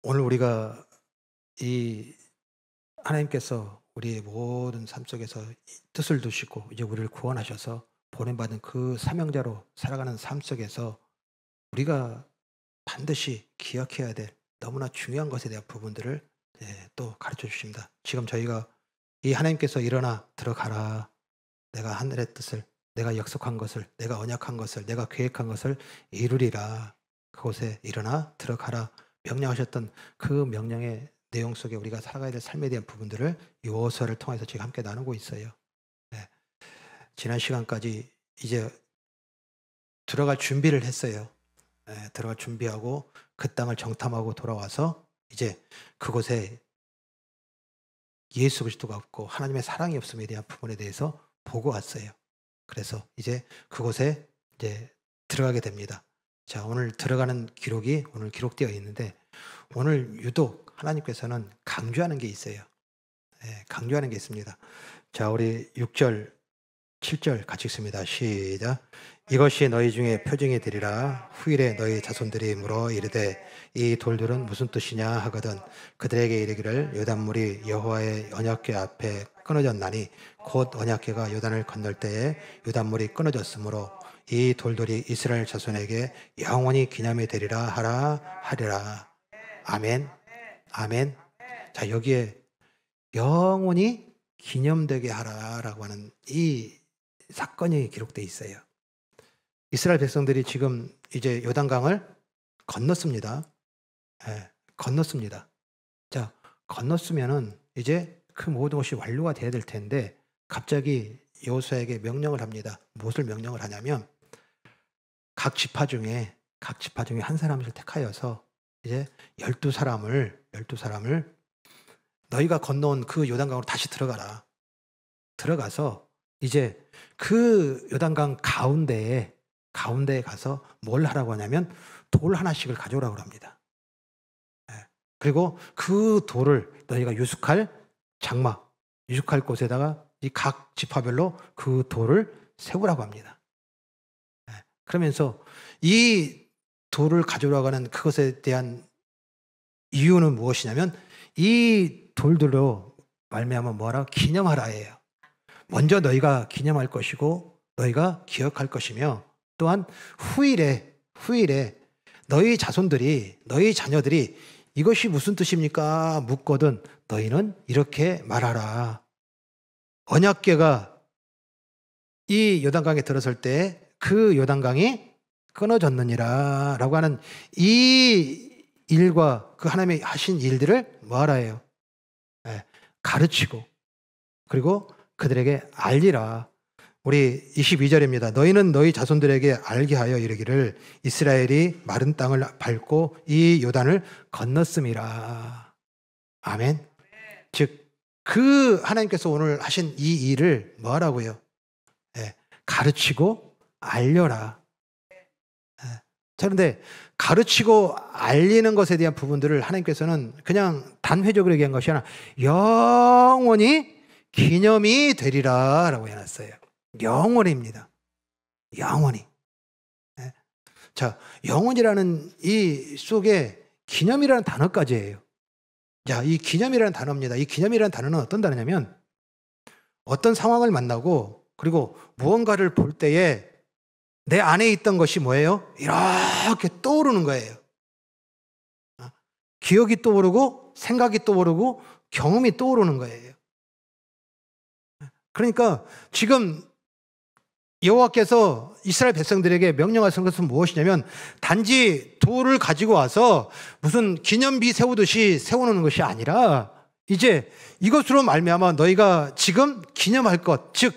오늘 우리가 이 하나님께서 우리의 모든 삶 속에서 이 뜻을 두시고 이제 우리를 구원하셔서 보냄받은 그 사명자로 살아가는 삶 속에서 우리가 반드시 기억해야 될 너무나 중요한 것에 대한 부분들을 또 가르쳐 주십니다. 지금 저희가 이 하나님께서 일어나 들어가라. 내가 하늘의 뜻을, 내가 약속한 것을, 내가 언약한 것을, 내가 계획한 것을 이루리라. 그곳에 일어나 들어가라. 명령하셨던 그 명령의 내용 속에 우리가 살아가야 될 삶에 대한 부분들을 요서를 통해서 지금 함께 나누고 있어요. 네. 지난 시간까지 이제 들어갈 준비를 했어요. 들어갈 준비하고 그 땅을 정탐하고 돌아와서 이제 그곳에 예수 그리스도가 없고 하나님의 사랑이 없음에 대한 부분에 대해서 보고 왔어요. 그래서 이제 그곳에 이제 들어가게 됩니다. 자, 오늘 들어가는 기록이 오늘 기록되어 있는데 오늘 유독 하나님께서는 강조하는 게 있어요. 강조하는 게 있습니다. 자, 우리 6절, 7절 같이 읽습니다. 시작. 이것이 너희 중에 표징이 되리라. 후일에 너희 자손들이 물어 이르되 이 돌들은 무슨 뜻이냐 하거든 그들에게 이르기를 요단물이 여호와의 언약궤 앞에 끊어졌나니 곧 언약궤가 요단을 건널 때에 요단물이 끊어졌으므로 이 돌들이 이스라엘 자손에게 영원히 기념이 되리라 하리라. 아멘. 아멘. 자, 여기에 영원히 기념되게 하라라고 하는 이 사건이 기록되어 있어요. 이스라엘 백성들이 지금 이제 요단강을 건넜습니다. 건넜습니다. 자, 건넜으면은 이제 그 모든 것이 완료가 돼야 될 텐데 갑자기 여호수아에게 명령을 합니다. 무엇을 명령을 하냐면 각 지파 중에 한 사람을 택하여서 이제 12사람을 너희가 건너온 그 요단강으로 다시 들어가라. 들어가서 이제 그 요단강 가운데에 가서 뭘 하라고 하냐면 돌 하나씩을 가져오라고 합니다. 그리고 그 돌을 너희가 유숙할 장막, 유숙할 곳에다가 이 각 지파별로 그 돌을 세우라고 합니다. 그러면서 이 돌을 가져오라고 하는 그것에 대한 이유는 무엇이냐면 이 돌들로 말미암아 뭐하라? 기념하라예요. 먼저 너희가 기념할 것이고 너희가 기억할 것이며 또한 후일에 너희 자손들이 너희 자녀들이 이것이 무슨 뜻입니까? 묻거든 너희는 이렇게 말하라. 언약궤가 이 요단강에 들어설 때 그 요단강이 끊어졌느니라 라고 하는 이 일과 그 하나님이 하신 일들을 뭐하라 해요? 가르치고 그리고 그들에게 알리라. 우리 22절입니다. 너희는 너희 자손들에게 알게 하여 이르기를 이스라엘이 마른 땅을 밟고 이 요단을 건넜음이라. 아멘. 즉 그 하나님께서 오늘 하신 이 일을 뭐하라고요? 가르치고 알려라. 자, 그런데 가르치고 알리는 것에 대한 부분들을 하나님께서는 그냥 단회적으로 얘기한 것이 아니라 영원히 기념이 되리라 라고 해놨어요. 영원히입니다. 영원히. 자, 영원이라는 이 속에 기념이라는 단어까지예요. 자, 이 기념이라는 단어입니다. 이 기념이라는 단어는 어떤 단어냐면 어떤 상황을 만나고 그리고 무언가를 볼 때에 내 안에 있던 것이 뭐예요? 이렇게 떠오르는 거예요. 기억이 떠오르고 생각이 떠오르고 경험이 떠오르는 거예요. 그러니까 지금 여호와께서 이스라엘 백성들에게 명령하신 것은 무엇이냐면 단지 돌을 가지고 와서 무슨 기념비 세우듯이 세우는 것이 아니라 이제 이것으로 말미암아 너희가 지금 기념할 것, 즉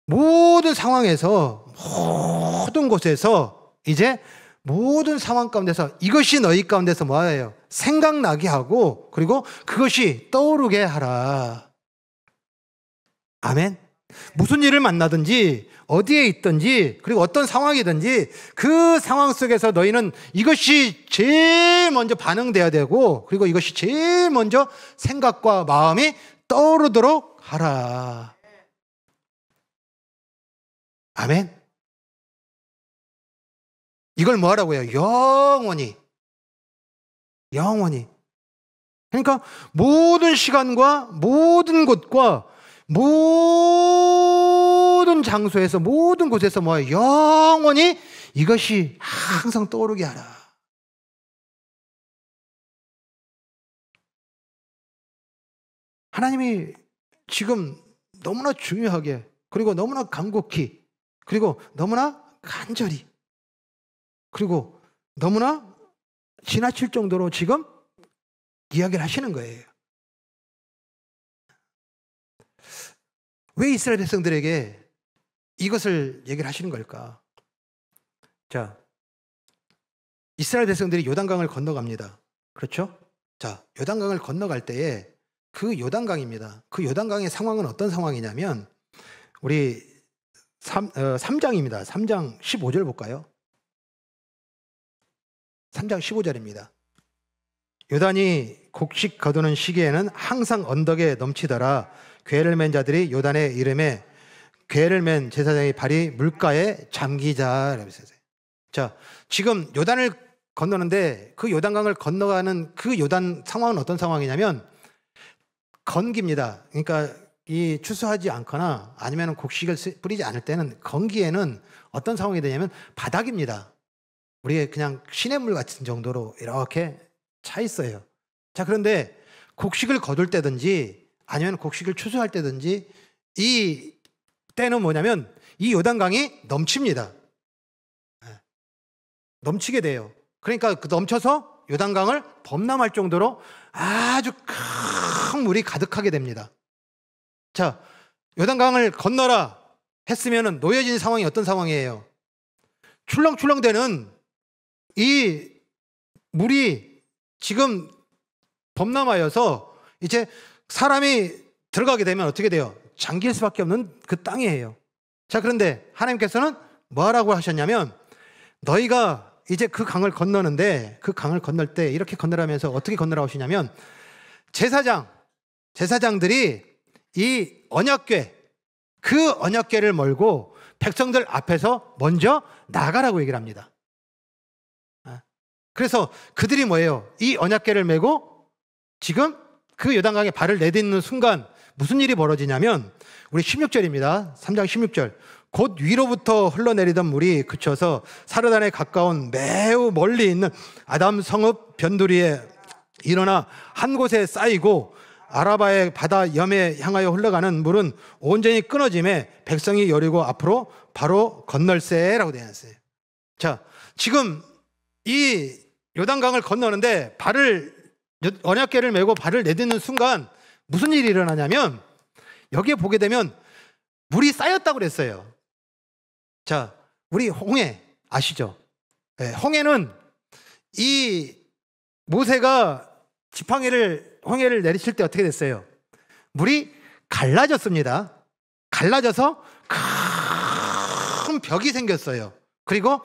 모든 상황에서 모든 곳에서 이제 모든 상황 가운데서 이것이 너희 가운데서 뭐예요? 생각나게 하고 그리고 그것이 떠오르게 하라. 아멘. 무슨 일을 만나든지 어디에 있든지 그리고 어떤 상황이든지 그 상황 속에서 너희는 이것이 제일 먼저 반응돼야 되고 그리고 이것이 제일 먼저 생각과 마음이 떠오르도록 하라. 아멘. 이걸 뭐 하라고 해요? 영원히. 영원히. 그러니까 모든 시간과 모든 곳과 모든 장소에서 모든 곳에서 뭐야? 영원히 이것이 항상 떠오르게 하라. 하나님이 지금 너무나 중요하게 그리고 너무나 간곡히 그리고 너무나 간절히 그리고 너무나 지나칠 정도로 지금 이야기를 하시는 거예요. 왜 이스라엘 백성들에게 이것을 얘기를 하시는 걸까? 자, 이스라엘 백성들이 요단강을 건너갑니다. 그렇죠? 자, 요단강을 건너갈 때에 그 요단강입니다. 그 요단강의 상황은 어떤 상황이냐면 우리 3장입니다. 3장 15절 볼까요? 3장 15절입니다. 요단이 곡식 거두는 시기에는 항상 언덕에 넘치더라. 궤를 맨 자들이 요단의 이름에 궤를 맨 제사장의 발이 물가에 잠기자. 자, 지금 요단을 건너는데 그 요단강을 건너가는 그 요단 상황은 어떤 상황이냐면 건기입니다. 그러니까 이 추수하지 않거나 아니면 곡식을 뿌리지 않을 때는 건기에는 어떤 상황이 되냐면 바닥입니다. 우리의 그냥 시냇물 같은 정도로 이렇게 차 있어요. 자, 그런데 곡식을 거둘 때든지 아니면 곡식을 추수할 때든지 이 때는 뭐냐면 이 요단강이 넘칩니다. 넘치게 돼요. 그러니까 그 넘쳐서 요단강을 범람할 정도로 아주 큰 물이 가득하게 됩니다. 자, 요단강을 건너라 했으면 놓여진 상황이 어떤 상황이에요? 출렁출렁대는 이 물이 지금 범람하여서 이제 사람이 들어가게 되면 어떻게 돼요? 잠길 수밖에 없는 그 땅이에요. 자, 그런데 하나님께서는 뭐라고 하셨냐면 너희가 이제 그 강을 건너는데 그 강을 건널 때 이렇게 건너라면서 어떻게 건너라고 하시냐면 제사장들이 이 언약궤 그 언약궤를 몰고 백성들 앞에서 먼저 나가라고 얘기를 합니다. 그래서 그들이 뭐예요? 이 언약궤를 메고 지금 그 요단강에 발을 내딛는 순간 무슨 일이 벌어지냐면 우리 16절입니다. 3장 16절. 곧 위로부터 흘러내리던 물이 그쳐서 사르단에 가까운 매우 멀리 있는 아담 성읍 변두리에 일어나 한 곳에 쌓이고 아라바의 바다 염에 향하여 흘러가는 물은 온전히 끊어짐에 백성이 여리고 앞으로 바로 건널세라고 되어 있어요. 자, 지금 이 요단강을 건너는데 언약궤를 메고 발을 내딛는 순간 무슨 일이 일어나냐면 여기에 보게 되면 물이 쌓였다고 그랬어요. 자, 우리 홍해 아시죠? 네, 홍해는 이 모세가 홍해를 내리칠 때 어떻게 됐어요? 물이 갈라졌습니다. 갈라져서 큰 벽이 생겼어요. 그리고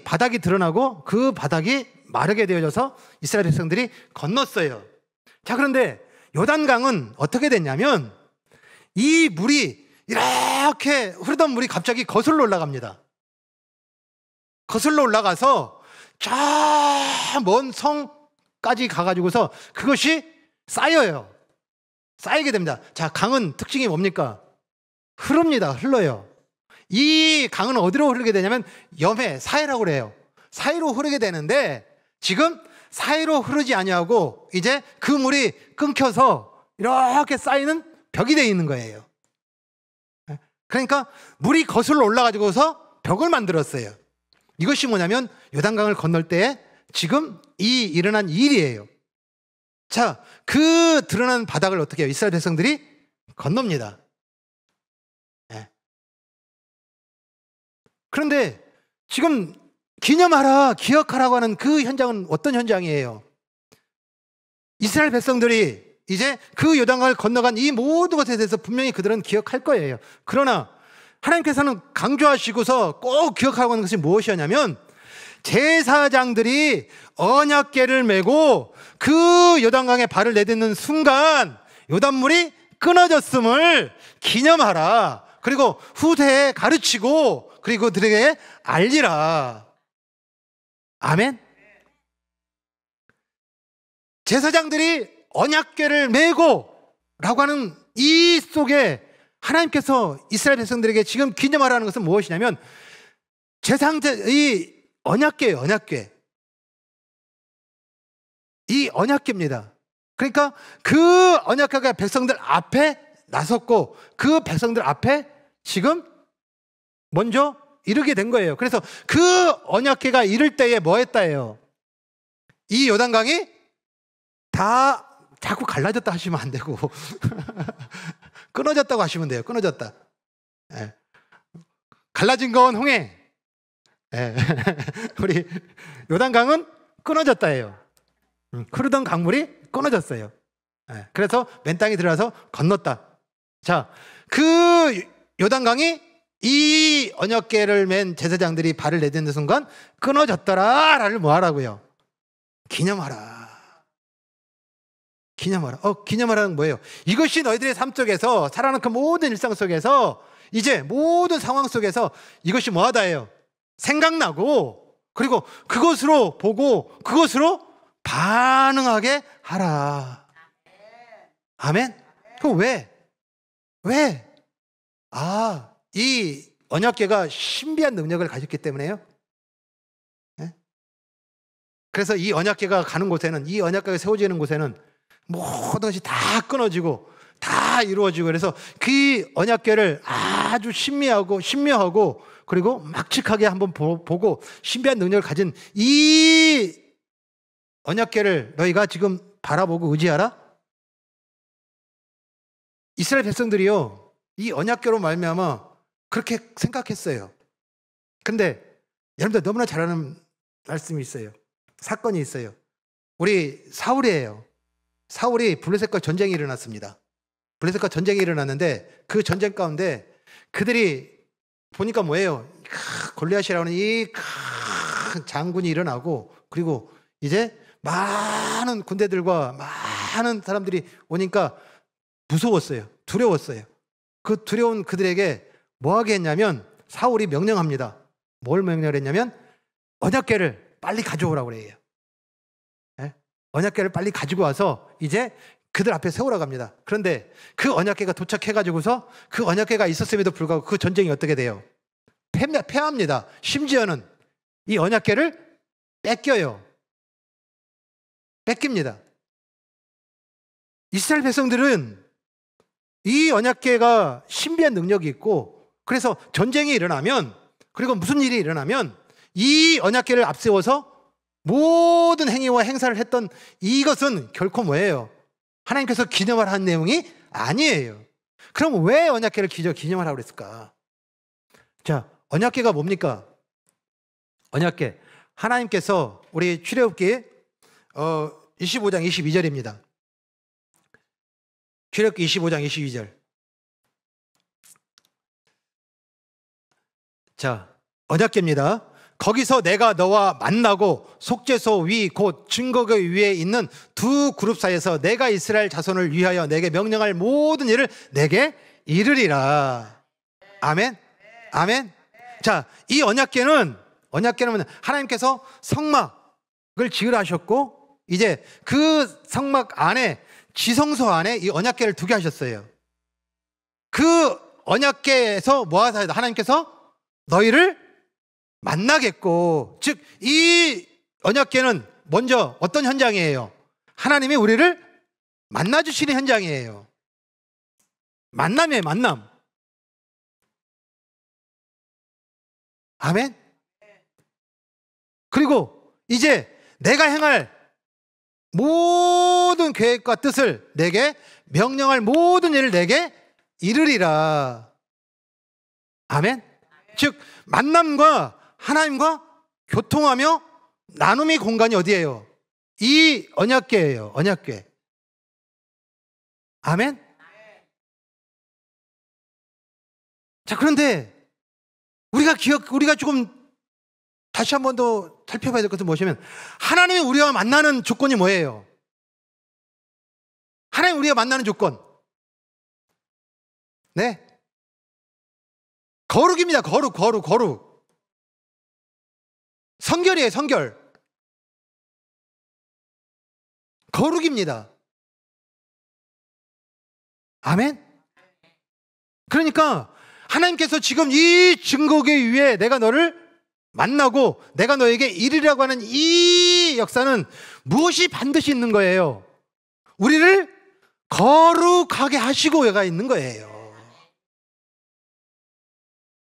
바닥이 드러나고 그 바닥이 마르게 되어져서 이스라엘 백성들이 건넜어요. 자, 그런데 요단강은 어떻게 됐냐면 이 물이 이렇게 흐르던 물이 갑자기 거슬러 올라갑니다. 거슬러 올라가서 저 먼 성까지 가가지고서 그것이 쌓여요. 쌓이게 됩니다. 자, 강은 특징이 뭡니까? 흐릅니다. 흘러요. 이 강은 어디로 흐르게 되냐면 염해, 사해라고 그래요. 사해로 흐르게 되는데 지금 사해로 흐르지 아니하고 이제 그 물이 끊겨서 이렇게 쌓이는 벽이 되어 있는 거예요. 그러니까 물이 거슬러 올라가지고서 벽을 만들었어요. 이것이 뭐냐면 요단강을 건널 때에 지금 이 일어난 일이에요. 자, 그 드러난 바닥을 어떻게 해요? 이스라엘 백성들이 건넙니다. 그런데 지금 기념하라, 기억하라고 하는 그 현장은 어떤 현장이에요? 이스라엘 백성들이 이제 그 요단강을 건너간 이 모든 것에 대해서 분명히 그들은 기억할 거예요. 그러나 하나님께서는 강조하시고서 꼭 기억하고 있는 것이 무엇이었냐면, 제사장들이 언약궤를 메고 그 요단강에 발을 내딛는 순간 요단물이 끊어졌음을 기념하라. 그리고 후세에 가르치고 그리고 그들에게 알리라. 아멘. 제사장들이 언약궤를 메고 라고 하는 이 속에 하나님께서 이스라엘 백성들에게 지금 기념하라는 것은 무엇이냐면, 이 언약궤예요. 언약궤. 이 언약궤입니다. 그러니까 그 언약궤가 백성들 앞에 나섰고 그 백성들 앞에 지금 먼저 이르게 된 거예요. 그래서 그 언약궤가 이를 때에 뭐 했다예요? 이 요단강이 다 자꾸 갈라졌다 하시면 안 되고 끊어졌다고 하시면 돼요. 끊어졌다. 예. 갈라진 건 홍해. 예. 우리 요단강은 끊어졌다예요. 흐르던 강물이 끊어졌어요. 예. 그래서 맨 땅에 들어가서 건넜다. 자, 그 요단강이 이 언약궤를 맨 제사장들이 발을 내딛는 순간 끊어졌더라를 뭐 하라고요? 기념하라. 기념하라. 기념하라는 뭐예요? 이것이 너희들의 삶 속에서 살아가는 그 모든 일상 속에서 이제 모든 상황 속에서 이것이 뭐하다예요? 생각나고 그리고 그것으로 보고 그것으로 반응하게 하라. 아멘? 그럼 왜? 이 언약궤가 신비한 능력을 가졌기 때문에요. 네? 그래서 이 언약궤가 가는 곳에는, 이 언약궤가 세워지는 곳에는 모든 것이 다 끊어지고 다 이루어지고, 그래서 그 언약궤를 아주 신묘하고 그리고 막직하게 한번 보고 신비한 능력을 가진 이 언약궤를 너희가 지금 바라보고 의지하라. 이스라엘 백성들이요, 이 언약궤로 말미암아 그렇게 생각했어요. 근데 여러분들 너무나 잘 아는 말씀이 있어요. 사건이 있어요. 우리 사울이에요. 사울이 블레셋과 전쟁이 일어났습니다. 블레셋과 전쟁이 일어났는데 그 전쟁 가운데 그들이 보니까 뭐예요? 골리앗이라는 이 큰 장군이 일어나고, 그리고 이제 많은 군대들과 많은 사람들이 오니까 무서웠어요. 두려웠어요. 그 두려운 그들에게 뭐 하게 했냐면, 사울이 명령합니다. 뭘 명령을 했냐면 언약궤를 빨리 가져오라고 그래요. 네? 언약궤를 빨리 가지고 와서 이제 그들 앞에 세우라고 합니다. 그런데 그 언약궤가 도착해가지고서 그 언약궤가 있었음에도 불구하고 그 전쟁이 어떻게 돼요? 패합니다. 심지어는 이 언약궤를 뺏겨요. 뺏깁니다. 이스라엘 백성들은 이 언약궤가 신비한 능력이 있고, 그래서 전쟁이 일어나면, 그리고 무슨 일이 일어나면 이 언약궤를 앞세워서 모든 행위와 행사를 했던 이것은 결코 뭐예요? 하나님께서 기념을 한 내용이 아니에요. 그럼 왜 언약궤를 기념을 하라고 그랬을까? 자, 언약궤가 뭡니까? 언약궤, 하나님께서 우리 출애굽기 25장 22절입니다. 출애굽기 25장 22절. 자, 언약궤입니다. 거기서 내가 너와 만나고 속죄소 위 곧 증거궤 위에 있는 두 그룹 사이에서 내가 이스라엘 자손을 위하여 내게 명령할 모든 일을 내게 이르리라. 아멘. 아멘. 자, 이 언약궤는 하나님께서 성막을 지으라 하셨고, 이제 그 성막 안에, 지성소 안에 이 언약궤를 두게 하셨어요. 그 언약궤에서 뭐 하사야? 하나님께서 너희를 만나겠고, 즉 이 언약궤는 먼저 어떤 현장이에요? 하나님이 우리를 만나주시는 현장이에요. 만남이에요. 만남. 아멘. 그리고 이제 내가 행할 모든 계획과 뜻을 내게 명령할 모든 일을 내게 이르리라. 아멘. 즉 만남과 하나님과 교통하며 나눔의 공간이 어디예요? 이 언약궤예요. 언약궤. 아멘? 자, 그런데 우리가 조금 다시 한 번 더 살펴봐야 될 것은 무엇이냐면, 하나님이 우리와 만나는 조건이 뭐예요? 하나님 우리가 만나는 조건. 네. 거룩입니다. 거룩. 성결이에요, 성결. 거룩입니다. 아멘? 그러니까 하나님께서 지금 이 증거계 위에 내가 너를 만나고 내가 너에게 이르라고 하는 이 역사는 무엇이 반드시 있는 거예요? 우리를 거룩하게 하시고가 있는 거예요.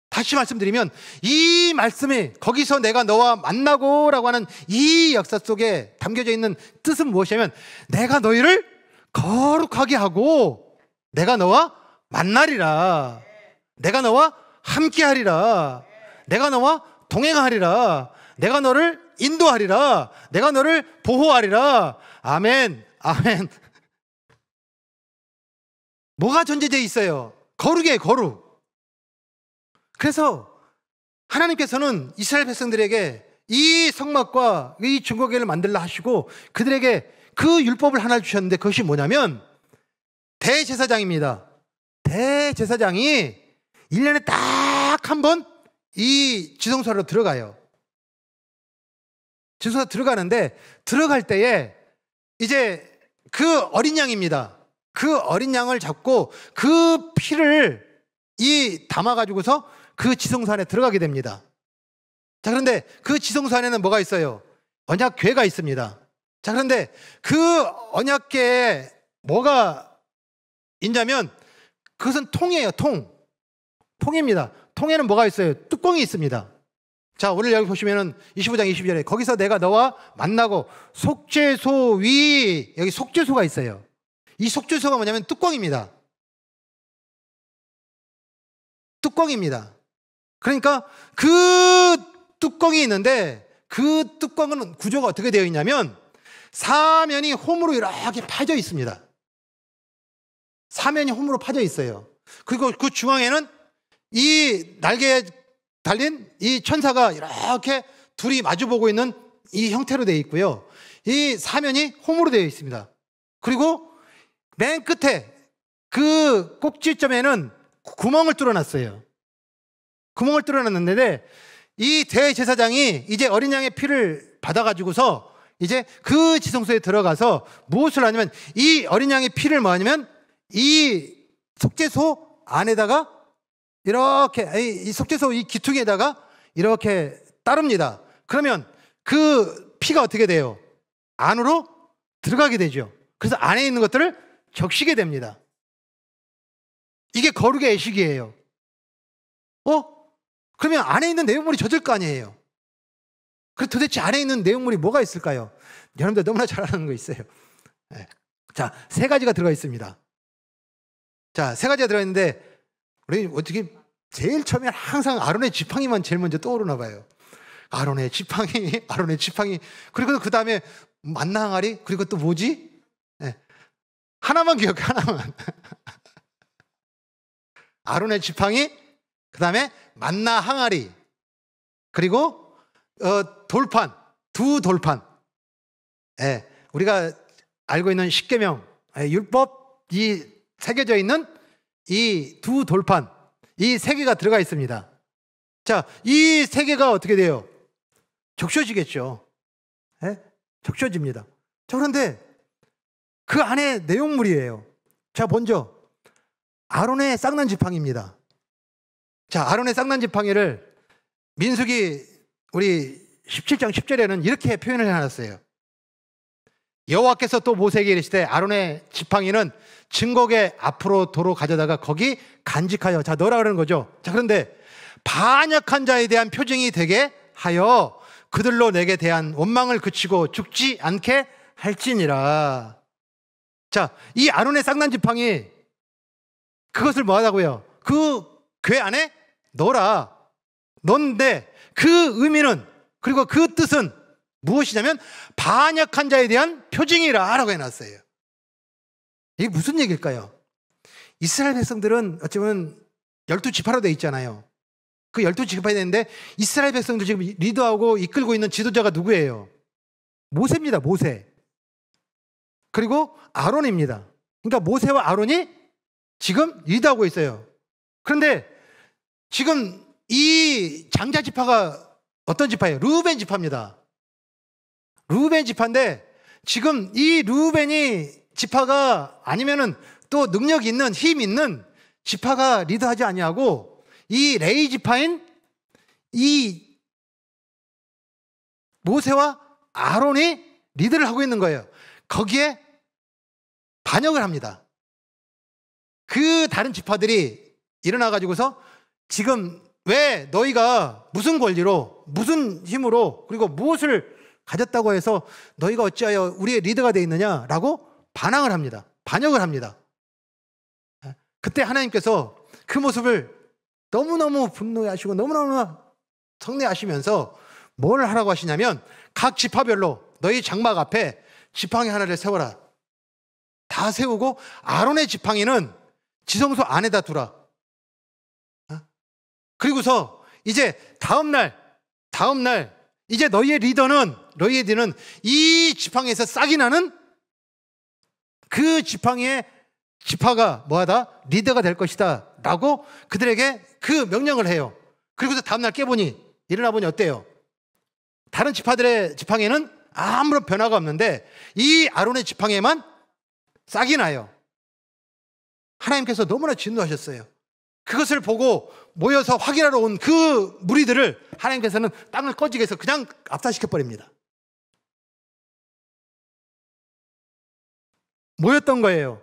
다시 말씀드리면, 이 말씀이 거기서 내가 너와 만나고 라고 하는 이 역사 속에 담겨져 있는 뜻은 무엇이냐면, 내가 너희를 거룩하게 하고 내가 너와 만나리라, 내가 너와 함께하리라, 내가 너와 동행하리라, 내가 너를 인도하리라, 내가 너를 보호하리라. 아멘, 아멘. 뭐가 전제되어 있어요? 거룩이에요, 거룩. 그래서 하나님께서는 이스라엘 백성들에게 이 성막과 이 증거궤를 만들라 하시고 그들에게 그 율법을 하나 주셨는데, 그것이 뭐냐면 대제사장입니다. 대제사장이 1년에 딱 한 번 이 지성소로 들어가요. 지성소 들어가는데, 들어갈 때에 이제 그 어린 양입니다. 그 어린 양을 잡고 그 피를 담아가지고서 그 지성소 안에 들어가게 됩니다. 자, 그런데 그 지성소 안에는 뭐가 있어요? 언약궤가 있습니다. 자, 그런데 그 언약궤에 뭐가 있냐면, 그것은 통이에요. 통입니다. 통에는 뭐가 있어요? 뚜껑이 있습니다. 자, 오늘 여기 보시면은 25장 22절에 거기서 내가 너와 만나고 속죄소 위, 여기 속죄소가 있어요. 이 속죄소가 뭐냐면 뚜껑입니다. 뚜껑입니다. 그러니까 그 뚜껑이 있는데, 그 뚜껑은 구조가 어떻게 되어 있냐면 사면이 홈으로 이렇게 파져 있습니다. 사면이 홈으로 파져 있어요. 그리고 그 중앙에는 이 날개에 달린 이 천사가 이렇게 둘이 마주보고 있는 이 형태로 되어 있고요. 이 사면이 홈으로 되어 있습니다. 그리고 맨 끝에 그 꼭지점에는 구멍을 뚫어놨어요. 구멍을 뚫어놨는데, 이 대제사장이 이제 어린 양의 피를 받아가지고서 이제 그 지성소에 들어가서 무엇을 하냐면, 이 어린 양의 피를 뭐 하냐면 이 속죄소 안에다가 이렇게, 이 속죄소 이 기퉁에다가 이렇게 따릅니다. 그러면 그 피가 어떻게 돼요? 안으로 들어가게 되죠. 그래서 안에 있는 것들을 적시게 됩니다. 이게 거룩의 애식이에요. 그러면 안에 있는 내용물이 젖을 거 아니에요. 그럼 도대체 안에 있는 내용물이 뭐가 있을까요? 여러분들 너무나 잘 아는 거 있어요. 네. 자, 3가지가 들어가 있습니다. 자, 3가지가 들어있는데, 우리 어떻게 제일 처음에 항상 아론의 지팡이만 제일 먼저 떠오르나 봐요. 아론의 지팡이. 그리고 그 다음에 만나 항아리. 그리고 또 뭐지? 네. 하나만 기억해, 하나만. 아론의 지팡이, 그 다음에 만나 항아리, 그리고 돌판, 두 돌판. 예, 우리가 알고 있는 십계명, 율법이 새겨져 있는 이 두 돌판, 이 3개가 들어가 있습니다. 자, 이 3개가 어떻게 돼요? 적셔지겠죠. 예? 적셔집니다. 자, 그런데 그 안에 내용물이에요. 자, 먼저 아론의 쌍난 지팡이입니다. 자, 아론의 쌍난 지팡이를 민수기 우리 17장 10절에는 이렇게 표현을 해놨어요. 여호와께서 또 모세에게 이르시되 아론의 지팡이는 증거궤 앞으로 도로 가져다가 거기 간직하여. 자, 넣으라 그러는 거죠. 자, 그런데 반역한 자에 대한 표징이 되게 하여 그들로 내게 대한 원망을 그치고 죽지 않게 할지니라. 자, 이 아론의 쌍난 지팡이, 그것을 뭐 하다고요? 그 궤 안에 넣어라. 넣는데 그 의미는, 그리고 그 뜻은 무엇이냐면 반역한 자에 대한 표징이라 라고 해놨어요. 이게 무슨 얘기일까요? 이스라엘 백성들은 어쩌면 12지파로 되어 있잖아요. 그 12지파에 되는데 이스라엘 백성들 지금 리더하고 이끌고 있는 지도자가 누구예요? 모세입니다. 모세. 그리고 아론입니다. 그러니까 모세와 아론이 지금 리더하고 있어요. 그런데 지금 이 장자 지파가 어떤 지파예요? 르우벤 지파입니다. 르우벤 지파인데 지금 이 르우벤이 지파가 아니면은 또 능력 있는 힘 있는 지파가 리더하지 아니하고 이 레위 지파인 이 모세와 아론이 리더를 하고 있는 거예요. 거기에 반역을 합니다. 그 다른 지파들이 일어나 가지고서 지금 왜 너희가 무슨 권리로 무슨 힘으로 그리고 무엇을 가졌다고 해서 너희가 어찌하여 우리의 리더가 되어 있느냐라고 반항을 합니다. 반역을 합니다. 그때 하나님께서 그 모습을 너무너무 분노해하시고 너무너무 성내하시면서 뭘 하라고 하시냐면 각 지파별로 너희 장막 앞에 지팡이 하나를 세워라. 다 세우고 아론의 지팡이는 지성소 안에다 두라. 그리고서 이제 다음날 이제 너희의 리더는 이 지팡이에서 싹이 나는 그 지파가 뭐하다? 리더가 될 것이다 라고 그들에게 그 명령을 해요. 그리고서 다음날 깨보니 일어나 보니 어때요? 다른 지파들의 지팡이에는 아무런 변화가 없는데 이 아론의 지팡이에만 싹이 나요. 하나님께서 너무나 진노하셨어요. 그것을 보고 모여서 확인하러 온 그 무리들을 하나님께서는 땅을 꺼지게 해서 그냥 압살시켜버립니다. 모였던 거예요.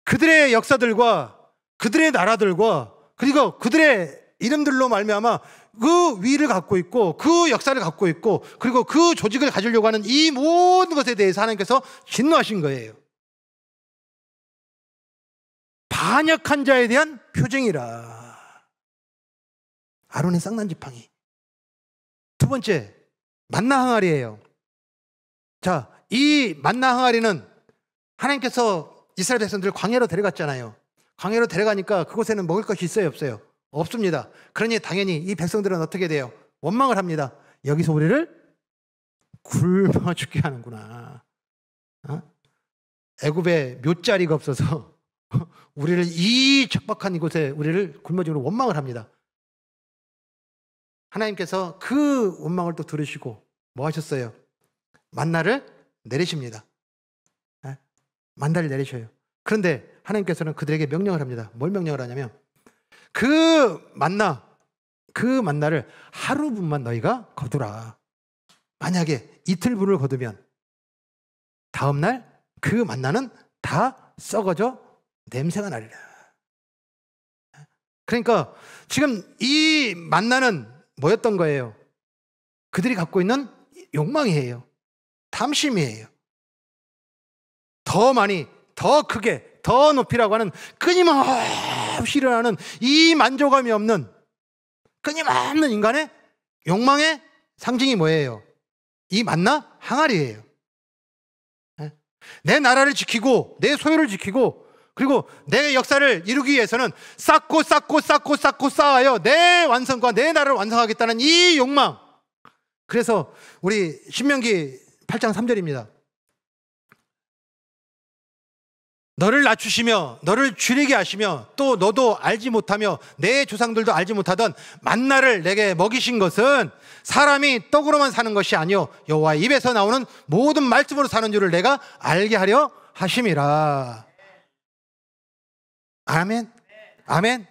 그들의 역사들과 그들의 나라들과 그리고 그들의 이름들로 말미암아 그 위를 갖고 있고 그 역사를 갖고 있고 그리고 그 조직을 가지려고 하는 이 모든 것에 대해서 하나님께서 진노하신 거예요. 반역한 자에 대한 표징이라. 아론의 쌍난 지팡이. 두 번째, 만나 항아리예요. 자, 이 만나 항아리는 하나님께서 이스라엘 백성들을 광야로 데려갔잖아요. 광야로 데려가니까 그곳에는 먹을 것이 있어요, 없어요? 없습니다. 그러니 당연히 이 백성들은 어떻게 돼요? 원망을 합니다. 여기서 우리를 굶어 죽게 하는구나. 애굽에 묘자리가 없어서 우리를 이 척박한 이곳에 우리를 굶어 죽으러 원망을 합니다. 하나님께서 그 원망을 또 들으시고 뭐 하셨어요? 만나를 내리십니다. 만나를 내리셔요. 그런데 하나님께서는 그들에게 명령을 합니다. 뭘 명령을 하냐면 그 만나를 하루분만 너희가 거두라. 만약에 이틀분을 거두면 다음날 그 만나는 다 썩어져 냄새가 나리라. 그러니까 지금 이 만나는 뭐였던 거예요? 그들이 갖고 있는 욕망이에요. 탐심이에요. 더 많이, 더 크게, 더 높이라고 하는 끊임없이 일어나는 이 만족감이 없는 끊임없는 인간의 욕망의 상징이 뭐예요? 이 만나 항아리예요. 내 나라를 지키고 내 소유를 지키고 그리고 내 역사를 이루기 위해서는 쌓고 쌓아요. 내 완성과 내 나라를 완성하겠다는 이 욕망. 그래서 우리 신명기 8장 3절입니다. 너를 낮추시며 너를 줄이게 하시며 또 너도 알지 못하며 내 조상들도 알지 못하던 만나를 내게 먹이신 것은 사람이 떡으로만 사는 것이 아니요 여호와 입에서 나오는 모든 말씀으로 사는 줄을 내가 알게 하려 하심이라. 아멘. 아멘.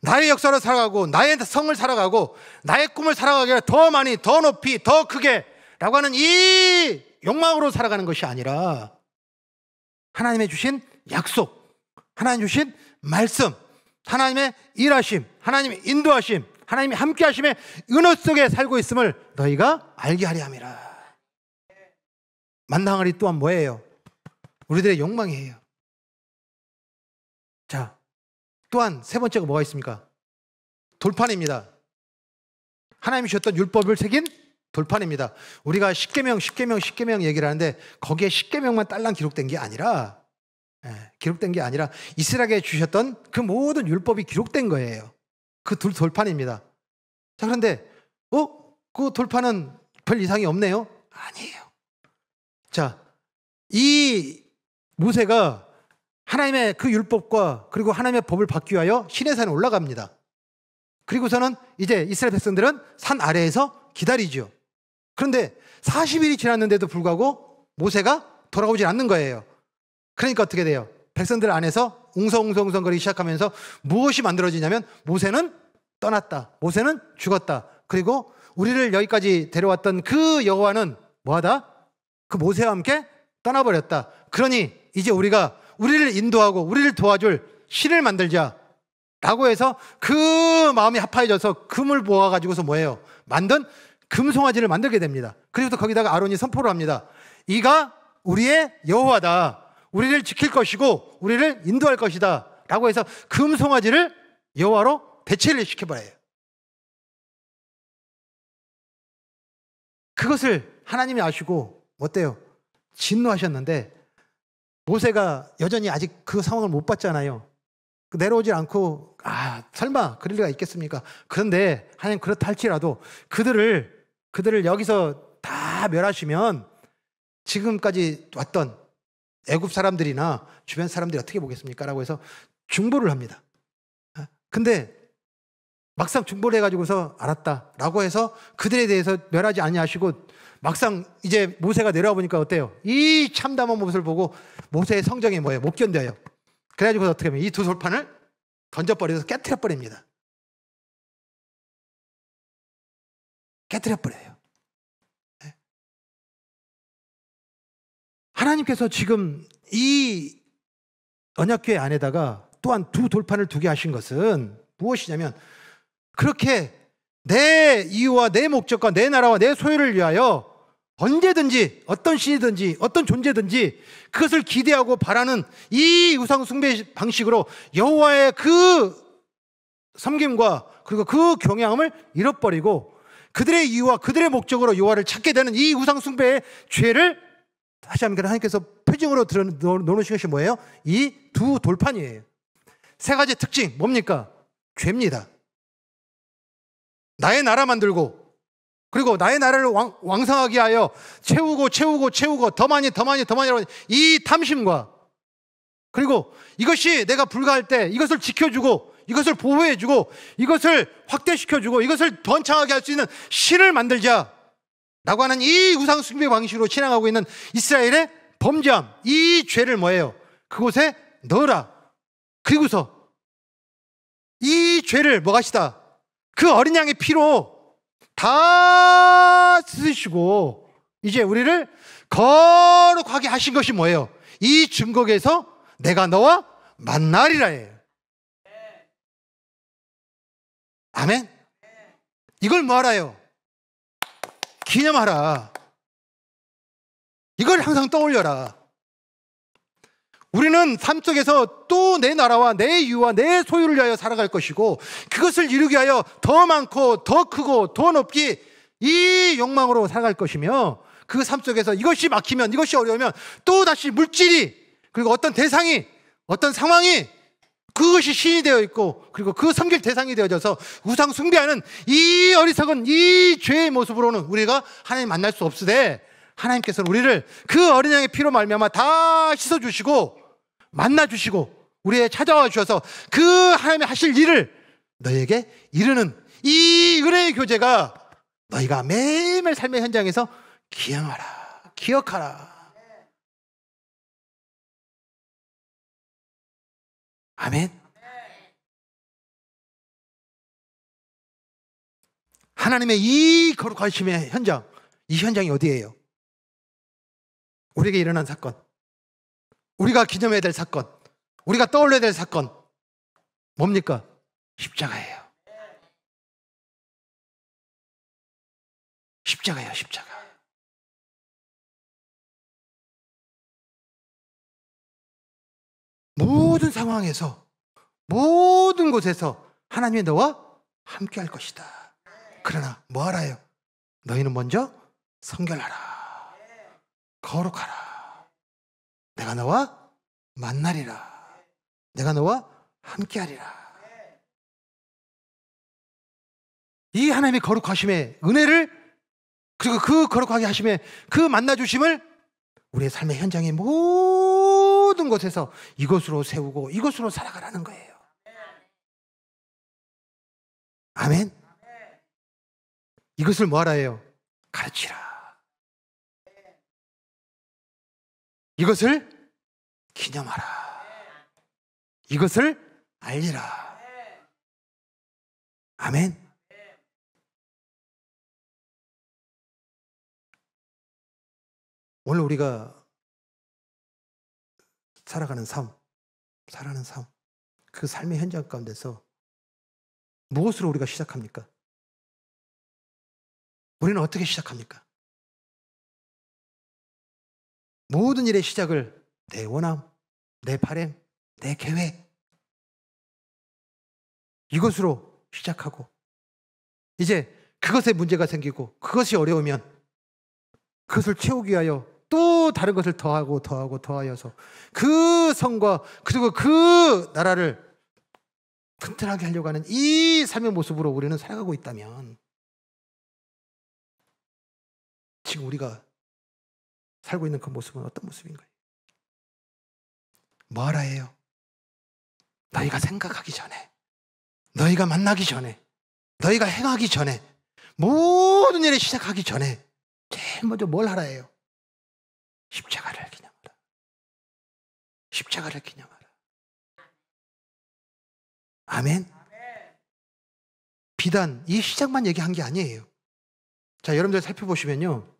나의 역사를 살아가고 나의 성을 살아가고 나의 꿈을 살아가기에 더 많이 더 높이 더 크게 라고 하는 이 욕망으로 살아가는 것이 아니라 하나님의 주신 약속, 하나님 주신 말씀, 하나님의 일하심, 하나님의 인도하심, 하나님의 함께하심의 은혜 속에 살고 있음을 너희가 알게 하려 함이라. 만나 항아리 또한 뭐예요? 우리들의 욕망이에요. 자, 또한 세 번째가 뭐가 있습니까? 돌판입니다. 하나님이 주셨던 율법을 새긴 돌판입니다. 우리가 십계명 얘기를 하는데 거기에 십계명만 딸랑 기록된 게 아니라 기록된 게 아니라 이스라엘에게 주셨던 그 모든 율법이 기록된 거예요. 그 돌판입니다. 자, 그런데 그 돌판은 별 이상이 없네요? 아니에요. 자, 이 모세가 하나님의 그 율법과 그리고 하나님의 법을 받기 위하여 시내산에 올라갑니다. 그리고서는 이제 이스라엘 백성들은 산 아래에서 기다리죠. 그런데 40일이 지났는데도 불구하고 모세가 돌아오지 않는 거예요. 그러니까 어떻게 돼요? 백성들 안에서 웅성웅성거리기 시작하면서 무엇이 만들어지냐면 모세는 떠났다. 모세는 죽었다. 그리고 우리를 여기까지 데려왔던 그 여호와는 뭐하다? 그 모세와 함께 떠나버렸다. 그러니 이제 우리가 우리를 인도하고 우리를 도와줄 신을 만들자 라고 해서 그 마음이 합하여져서 금을 모아가지고서 뭐예요? 만든 금송아지를 만들게 됩니다. 그래서 거기다가 아론이 선포를 합니다. 이가 우리의 여호와다. 우리를 지킬 것이고 우리를 인도할 것이다 라고 해서 금송아지를 여호와로 대체를 시켜버려요. 그것을 하나님이 아시고 어때요? 진노하셨는데 모세가 여전히 아직 그 상황을 못 봤잖아요. 내려오질 않고 설마 그럴 리가 있겠습니까? 그런데 하나님 그렇다 할지라도 그들을 여기서 다 멸하시면 지금까지 왔던 애굽 사람들이나 주변 사람들이 어떻게 보겠습니까? 라고 해서 중보를 합니다. 근데 막상 중보를 해가지고서 알았다 라고 해서 그들에 대해서 멸하지 아니하시고 막상 이제 모세가 내려와 보니까 어때요? 이 참담한 모습을 보고 모세의 성정이 뭐예요? 못 견뎌요. 그래가지고 어떻게 하면 이 두 돌판을 던져버려서 깨트려 버립니다. 깨트려 버려요. 하나님께서 지금 이 언약궤 안에다가 또한 두 돌판을 두게 하신 것은 무엇이냐면 그렇게 내 이유와 내 목적과 내 나라와 내 소유를 위하여 언제든지 어떤 신이든지 어떤 존재든지 그것을 기대하고 바라는 이 우상 숭배 방식으로 여호와의 그 섬김과 그리고 그 경외함을 잃어버리고 그들의 이유와 그들의 목적으로 여호와를 찾게 되는 이 우상 숭배의 죄를 다시 한번 하나님께서 표징으로 넣어놓으신 것이 뭐예요? 이 두 돌판이에요. 세 가지 특징 뭡니까? 죄입니다. 나의 나라 만들고 그리고 나의 나라를 왕성하게 하여 채우고 더 많이 이 탐심과 그리고 이것이 내가 불가할 때 이것을 지켜주고 이것을 보호해주고 이것을 확대시켜주고 이것을 번창하게 할 수 있는 신을 만들자 라고 하는 이 우상 숭배 방식으로 신앙하고 있는 이스라엘의 범죄함, 이 죄를 뭐예요? 그곳에 넣으라. 그리고서 이 죄를 뭐가시다? 그 어린 양의 피로 다 쓰시고 이제 우리를 거룩하게 하신 것이 뭐예요? 이 증거에서 내가 너와 만나리라예요. 아멘? 이걸 뭐 하라요? 기념하라. 이걸 항상 떠올려라. 우리는 삶 속에서 또 내 나라와 내 이유와 내 소유를 위하여 살아갈 것이고 그것을 이루기 위하여 더 많고 더 크고 더 높이 이 욕망으로 살아갈 것이며 그 삶 속에서 이것이 막히면 이것이 어려우면 또 다시 물질이 그리고 어떤 대상이 어떤 상황이 그것이 신이 되어 있고 그리고 그 섬길 대상이 되어져서 우상 숭배하는 이 어리석은 이 죄의 모습으로는 우리가 하나님 만날 수 없으되 하나님께서는 우리를 그 어린 양의 피로 말미암아 다 씻어주시고 만나주시고 우리에 찾아와 주셔서 그 하나님의 하실 일을 너에게 이르는 이 은혜의 교제가 너희가 매일매일 삶의 현장에서 기억하라, 기억하라. 아멘. 하나님의 이 거룩하심의 현장, 이 현장이 어디예요? 우리에게 일어난 사건, 우리가 기념해야 될 사건, 우리가 떠올려야 될 사건 뭡니까? 십자가예요. 십자가예요, 십자가. 모든 상황에서 모든 곳에서 하나님이 너와 함께 할 것이다. 그러나 뭐 하라요? 너희는 먼저 성결하라, 거룩하라. 내가 너와 만나리라. 내가 너와 함께하리라. 이 하나님의 거룩하심의 은혜를, 그리고 그 거룩하게 하심의 그 만나주심을 우리의 삶의 현장의 모든 곳에서 이것으로 세우고 이것으로 살아가라는 거예요. 아멘. 이것을 뭐하라 해요? 가르치라. 이것을 기념하라. 이것을 알리라. 아멘. 오늘 우리가 살아가는 삶, 그 삶의 현장 가운데서 무엇으로 우리가 시작합니까? 우리는 어떻게 시작합니까? 모든 일의 시작을 내 원함, 내 바람, 내 계획, 이것으로 시작하고, 이제 그것에 문제가 생기고 그것이 어려우면 그것을 채우기 위하여 또 다른 것을 더하여서 그 성과 그리고 그 나라를 튼튼하게 하려고 하는 이 삶의 모습으로 우리는 살아가고 있다면, 지금 우리가 살고 있는 그 모습은 어떤 모습인가요? 뭐하라 해요? 너희가 생각하기 전에, 너희가 만나기 전에, 너희가 행하기 전에, 모든 일을 시작하기 전에 제일 먼저 뭘 하라 해요? 십자가를 기념하라. 십자가를 기념하라. 아멘. 비단 이 시작만 얘기한 게 아니에요. 자, 여러분들 살펴보시면요,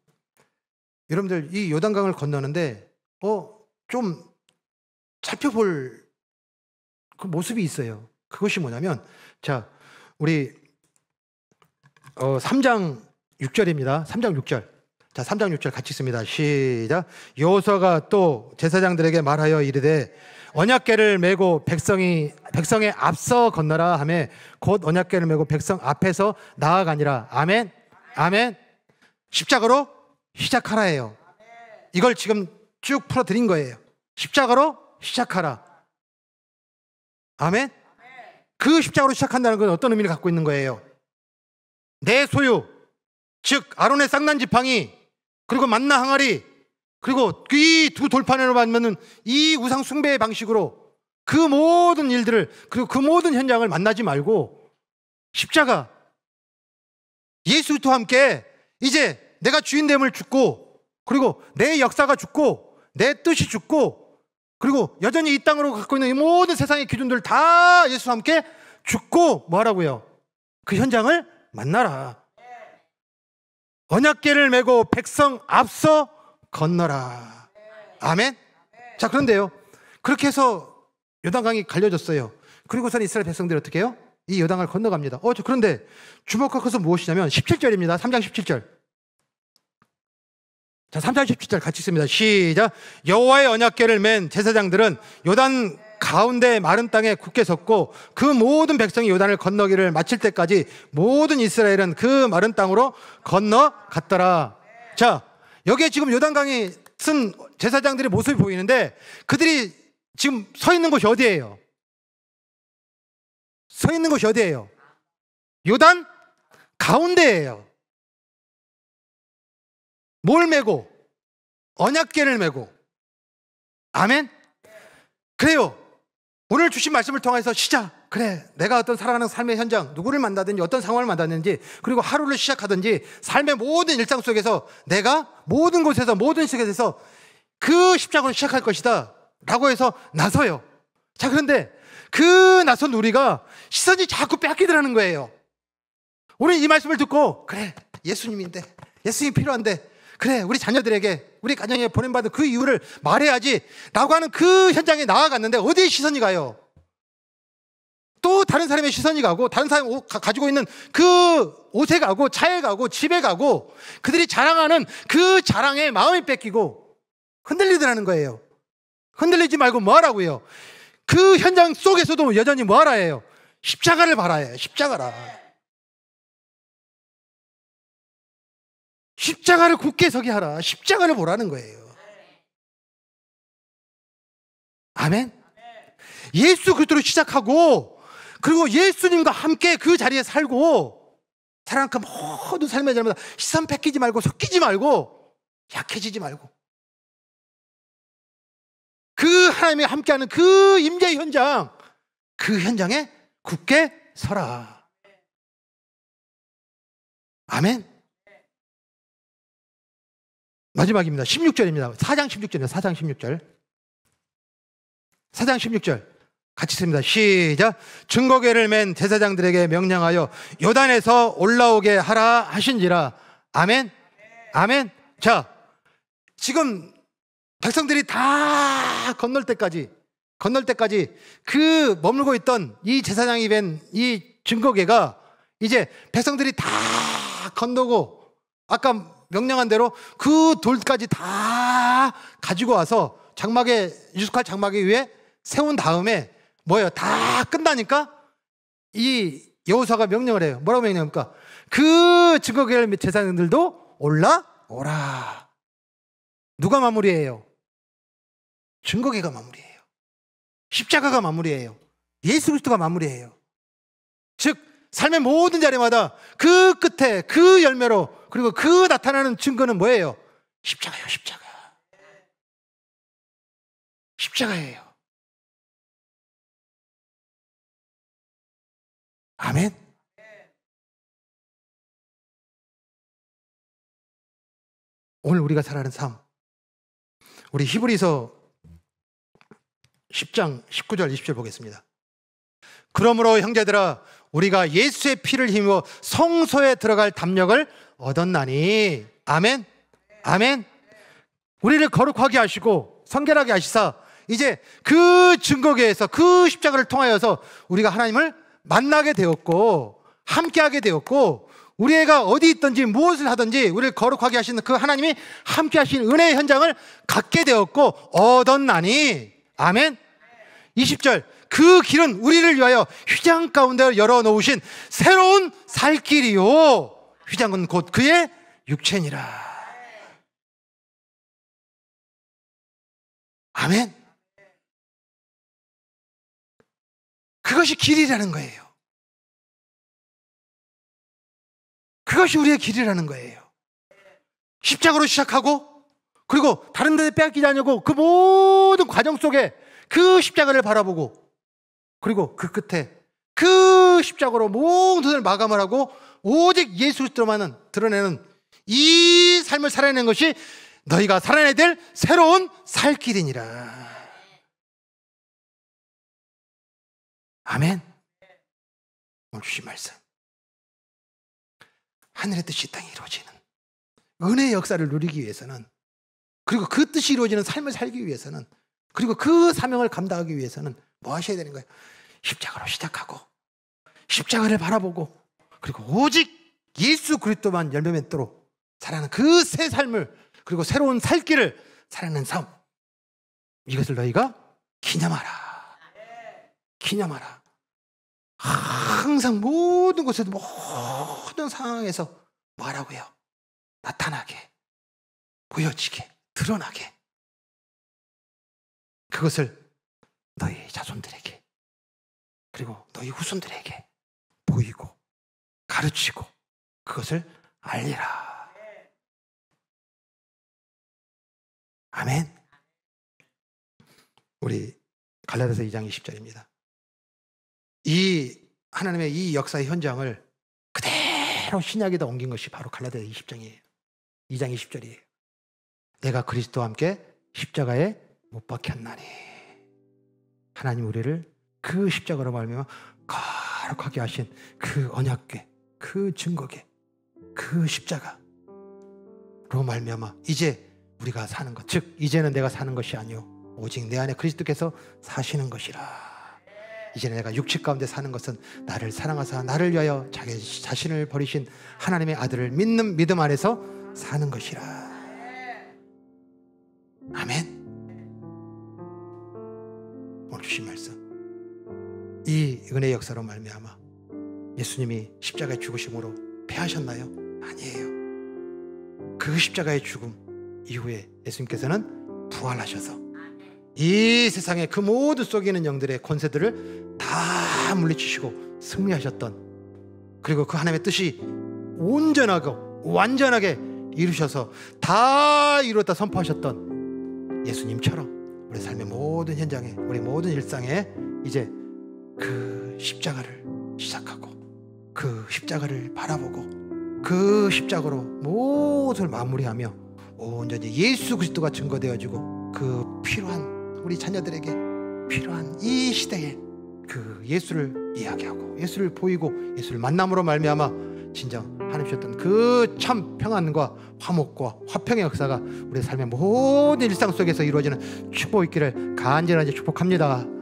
여러분들 이 요단강을 건너는데 좀 살펴볼 그 모습이 있어요. 그것이 뭐냐면, 자, 우리 3장 6절입니다. 3장 6절. 자, 3장 6절 같이 읽습니다. 시작. 여호수아가 또 제사장들에게 말하여 이르되 언약궤를 메고 백성에 앞서 건너라 하매 곧 언약궤를 메고 백성 앞에서 나아가니라. 아멘. 아멘. 십자가로 시작하라 해요. 이걸 지금 쭉 풀어드린 거예요. 십자가로 시작하라. 아멘. 그 십자가로 시작한다는 건 어떤 의미를 갖고 있는 거예요? 내 소유, 즉 아론의 쌍난 지팡이, 그리고 만나 항아리, 그리고 이 두 돌판으로 만드는 이 우상 숭배의 방식으로 그 모든 일들을, 그리고 그 모든 현장을 만나지 말고 십자가, 예수와 함께 이제 내가 주인됨을 죽고, 그리고 내 역사가 죽고, 내 뜻이 죽고, 그리고 여전히 이 땅으로 갖고 있는 이 모든 세상의 기준들 다 예수와 함께 죽고 뭐 하라고요? 그 현장을 만나라. 언약궤를 메고 백성 앞서 건너라. 아멘. 자, 그런데요, 그렇게 해서 요단강이 갈려졌어요. 그리고선 이스라엘 백성들이 어떻게 해요? 이 요단강을 건너갑니다. 그런데 주목할 것은 무엇이냐면 17절입니다. 3장 17절. 자, 3장 17절 같이 읽습니다. 시작. 여호와의 언약궤를 맨 제사장들은 요단 가운데 마른 땅에 굳게 섰고 그 모든 백성이 요단을 건너기를 마칠 때까지 모든 이스라엘은 그 마른 땅으로 건너갔더라. 자, 여기에 지금 요단강에 쓴 제사장들의 모습이 보이는데, 그들이 지금 서 있는 곳이 어디예요? 서 있는 곳이 어디예요? 요단 가운데예요. 뭘 메고? 언약궤를 메고. 아멘. 그래요. 오늘 주신 말씀을 통해서 시작. 그래, 내가 어떤 살아가는 삶의 현장, 누구를 만나든지 어떤 상황을 만났는지, 그리고 하루를 시작하든지 삶의 모든 일상 속에서 내가 모든 곳에서 모든 시간에서 그 십자가로 시작할 것이다 라고 해서 나서요. 자, 그런데 그 나선 우리가 시선이 자꾸 뺏기더라는 거예요. 우리 이 말씀을 듣고, 그래, 예수님인데, 예수님이 필요한데, 그래, 우리 자녀들에게, 우리 가정에 보냄받은 그 이유를 말해야지 라고 하는 그 현장에 나아갔는데 어디에 시선이 가요? 또 다른 사람의 시선이 가고, 다른 사람이 가지고 있는 그 옷에 가고, 차에 가고, 집에 가고, 그들이 자랑하는 그 자랑에 마음이 뺏기고 흔들리더라는 거예요. 흔들리지 말고 뭐 하라고요? 그 현장 속에서도 여전히 뭐 하라 해요? 십자가를 바라요. 십자가라. 십자가를 굳게 서게 하라. 십자가를 보라는 거예요. 아멘. 예수 그리스도로 시작하고 그리고 예수님과 함께 그 자리에 살고 살아가는 그 모든 삶의 자리마다 시선 뺏기지 말고 섞이지 말고 약해지지 말고 그 하나님이 함께하는 그 임재의 현장, 그 현장에 굳게 서라. 아멘. 마지막입니다. 16절입니다. 4장 16절입니다. 4장 16절. 4장 16절. 같이 씁니다. 시작. 증거궤를 맨 제사장들에게 명령하여 요단에서 올라오게 하라 하신지라. 아멘. 아멘. 자, 지금 백성들이 다 건널 때까지 그 머물고 있던 이 제사장이 된 이 증거궤가 이제 백성들이 다 건너고 아까 명령한 대로 그 돌까지 다 가지고 와서 장막에 유숙할 장막에 위에 세운 다음에 뭐예요? 다 끝나니까 이 여호수아가 명령을 해요. 뭐라고 명령합니까? 그 증거궤 제사장들도 올라오라. 누가 마무리해요? 증거궤가 마무리해요. 십자가가 마무리해요. 예수 그리스도가 마무리해요. 즉 삶의 모든 자리마다 그 끝에 그 열매로 그리고 그 나타나는 증거는 뭐예요? 십자가예요. 십자가. 십자가예요. 아멘. 오늘 우리가 살아가는 삶, 우리 히브리서 10장 19절 20절 보겠습니다. 그러므로 형제들아 우리가 예수의 피를 힘입어 성소에 들어갈 담력을 얻었나니. 아멘. 아멘. 우리를 거룩하게 하시고 성결하게 하시사 이제 그 증거궤에서 그 십자가를 통하여서 우리가 하나님을 만나게 되었고 함께하게 되었고 우리가 어디 있든지 무엇을 하든지 우리를 거룩하게 하시는 그 하나님이 함께 하시는 은혜의 현장을 갖게 되었고 얻었나니. 아멘. 20절. 그 길은 우리를 위하여 휘장 가운데 열어놓으신 새로운 살 길이요 휘장은 곧 그의 육체니라. 아멘. 그것이 길이라는 거예요. 그것이 우리의 길이라는 거예요. 십자가로 시작하고 그리고 다른 데 빼앗기지 않으려고 그 모든 과정 속에 그 십자가를 바라보고 그리고 그 끝에 그 십자가로 모든 것을 마감을 하고 오직 예수 그리스도만은 드러내는 이 삶을 살아내는 것이 너희가 살아내야 될 새로운 살 길이니라. 아멘. 오늘 주신 말씀, 하늘의 뜻이 땅에 이루어지는 은혜의 역사를 누리기 위해서는 그리고 그 뜻이 이루어지는 삶을 살기 위해서는 그리고 그 사명을 감당하기 위해서는 뭐 하셔야 되는 거예요? 십자가로 시작하고 십자가를 바라보고 그리고 오직 예수 그리스도만 열매 맺도록 살아가는 그 새 삶을 그리고 새로운 살 길을 살아가는 삶, 이것을 너희가 기념하라. 기념하라. 항상 모든 곳에서 모든 상황에서 뭐 하라고요? 나타나게, 보여지게, 드러나게. 그것을 너희 자손들에게 그리고 너희 후손들에게 보이고 가르치고 그것을 알리라. 아멘. 우리 갈라디아서 2장 20절입니다. 이 하나님의 이 역사의 현장을 그대로 신약에다 옮긴 것이 바로 갈라디아서 20장이에요. 2장 20절이에요. 내가 그리스도와 함께 십자가에 못 박혔나니. 하나님 우리를 그 십자가로 말미암아 거룩하게 하신 그 언약궤, 그 증거궤, 그 십자가로 말미암아 이제 우리가 사는 것, 즉 이제는 내가 사는 것이 아니요 오직 내 안에 그리스도께서 사시는 것이라. 이제는 내가 육체 가운데 사는 것은 나를 사랑하사 나를 위하여 자기 자신을 버리신 하나님의 아들을 믿는 믿음 안에서 사는 것이라. 아멘. 오늘 주신 말씀, 이 은혜의 역사로 말미암아 예수님이 십자가의 죽으심으로 패하셨나요? 아니에요. 그 십자가의 죽음 이후에 예수님께서는 부활하셔서 이 세상의 그 모든 속에 있는 영들의 권세들을 다 물리치시고 승리하셨던, 그리고 그 하나님의 뜻이 온전하고 완전하게 이루셔서 다 이루었다 선포하셨던 예수님처럼 우리 삶의 모든 현장에, 우리 모든 일상에 이제 그 십자가를 시작하고 그 십자가를 바라보고 그 십자가로 모든 마무리하며 온전히 예수 그리스도가 증거되어지고 그 필요한, 우리 자녀들에게 필요한 이 시대에 그 예수를 이야기하고 예수를 보이고 예수를 만남으로 말미암아 진정 하나님 주셨던 그 참 평안과 화목과 화평의 역사가 우리 삶의 모든 일상 속에서 이루어지는 축복 있기를 간절하게 축복합니다.